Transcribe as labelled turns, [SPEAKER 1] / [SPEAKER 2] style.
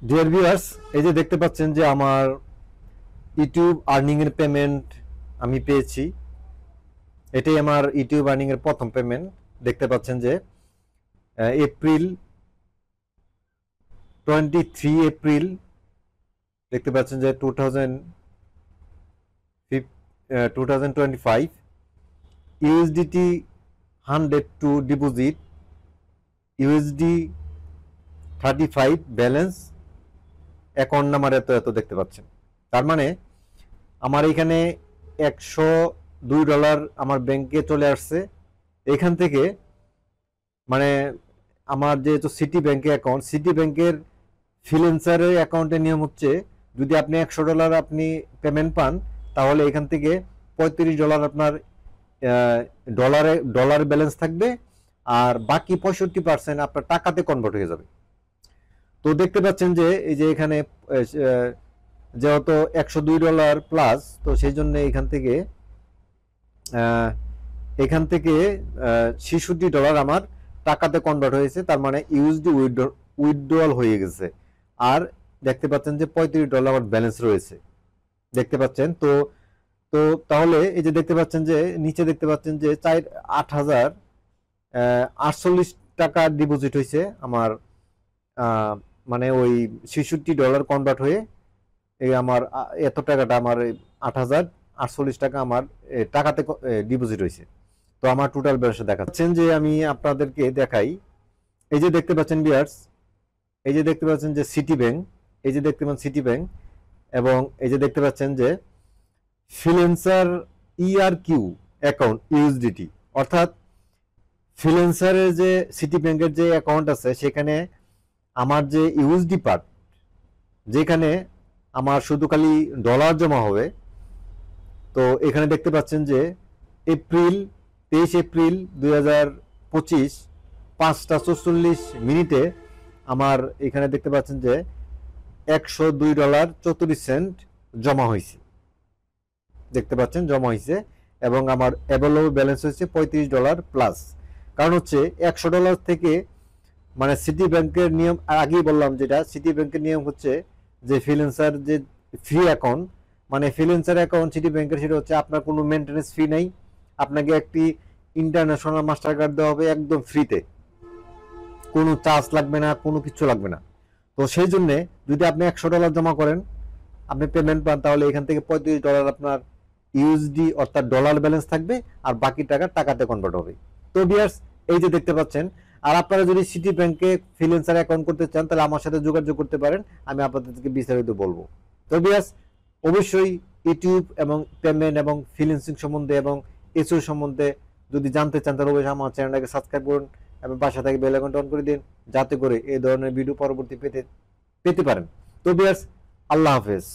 [SPEAKER 1] Dear viewers, এই যে দেখতে পাচ্ছেন যে আমার ইউটিউব আর্নিং এর পেমেন্ট আমি পেয়েছি। এটাই আমার ইউটিউব আর্নিং এর প্রথম পেমেন্ট। দেখতে পাচ্ছেন যে এপ্রিল 23 এপ্রিল দেখতে পাচ্ছেন যে 2025 USDT 102 deposit, USD 35 balance, account number এত এত দেখতে পাচ্ছেন। তার মানে আমার এখানে $102 আমার ব্যাংকে চলে আসছে। এখান থেকে মানে আমার যেহেতু সিটি ব্যাংকে অ্যাকাউন্ট, সিটি ব্যাংকের ফ্রিল্যান্সারের অ্যাকাউন্টের নিয়ম হচ্ছে যদি আপনি $100 আপনি পেমেন্ট পান তাহলে এখান থেকে $35 আপনার ডলার ব্যালেন্স থাকবে, আর বাকি 65% আপনার টাকাতে কনভার্ট হয়ে যাবে। তো দেখতে পাচ্ছেন যে এই যে এখানে যেহেতু $102 প্লাস, তো সেই জন্য এখান থেকে $66 আমার টাকাতে কনভার্ট হয়েছে। তার মানে ইউএসডি উইথড্রয়াল হয়ে গেছে। আর দেখতে পাচ্ছেন যে $35 আমার ব্যালেন্স রয়েছে, দেখতে পাচ্ছেন। তো তো তাহলে এই যে দেখতে পাচ্ছেন যে নিচে দেখতে পাচ্ছেন যে 8,048 টাকা ডিপোজিট হয়েছে আমার, মানে ওই $66 কনভার্ট হয়ে এই আমার এত টাকাটা আমার 8,048 টাকা আমার টাকাতে ডিপোজিট হয়েছে। তো আমার টোটাল ব্যালেন্স দেখাচ্ছেন যে আমি আপনাদেরকে দেখাই। এই যে দেখতে পাচ্ছেন ভিউয়ার্স, এই যে দেখতে পাচ্ছেন যে সিটি ব্যাংক, এই যে দেখতে পাচ্ছেন সিটি ব্যাংক, এবং এই যে দেখতে পাচ্ছেন যে ফ্রিল্যান্সার ERQ অ্যাকাউন্ট ইউএসডিটি, অর্থাৎ ফ্রিল্যান্সারের যে সিটি ব্যাংকের যে অ্যাকাউন্ট আছে সেখানে আমার যে ইউএসডি পার্ট, যেখানে আমার শুধু খালি ডলার জমা হবে। তো এখানে দেখতে পাচ্ছেন যে 23 এপ্রিল 2025 5:44 আমার এখানে দেখতে পাচ্ছেন যে $102.34 জমা হয়েছে, দেখতে পাচ্ছেন জমা হয়েছে। এবং আমার অ্যাভেলেবল ব্যালেন্স হয়েছে $35 প্লাস। কারণ হচ্ছে $100 থেকে মানে সিটি ব্যাংকের নিয়ম আগেই বললাম, যেটা সিটি ব্যাংকের নিয়ম হচ্ছে যে ফ্রিল্যান্সার যে ফ্রি অ্যাকাউন্ট, মানে ফ্রিল্যান্সার অ্যাকাউন্ট সিটি ব্যাংকের, সেটা হচ্ছে আপনার কোনো মেনটেন্যান্স ফি নেই, আপনাকে একটি ইন্টারন্যাশনাল মাস্টার কার্ড দেওয়া হবে একদম ফ্রিতে, কোনো চার্জ লাগবে না, কোনো কিছু লাগবে না। তো সেই জন্য যদি আপনি $100 জমা করেন, আপনি পেমেন্ট পান, তাহলে এখান থেকে $35 আপনার ইউএসডি অর্থাৎ ডলার ব্যালেন্স থাকবে, আর বাকি টাকা টাকাতে কনভার্ট হবে। তো ভিউয়ার্স, এই যে দেখতে পাচ্ছেন। আর আপনারা যদি সিটি ব্যাংকে ফ্রিল্যান্সার অ্যাকাউন্ট করতে চান তাহলে আমার সাথে যোগাযোগ করতে পারেন, আমি আপনাদেরকে বিস্তারিত বলবো। তো ভিউয়ার্স, অবশ্যই ইউটিউব এবং পেমেন্ট এবং ফ্রিল্যান্সিং সম্বন্ধে এবং এসইও সম্বন্ধে যদি জানতে চান তাহলে অবশ্যই আমার চ্যানেলটাকে সাবস্ক্রাইব করুন এবং পাশে থেকে বেল আইকনটা অন করে দিন, যাতে করে এই ধরনের ভিডিও পরবর্তী পেতে পারেন। তো ভিউয়ার্স, আল্লাহ হাফেজ।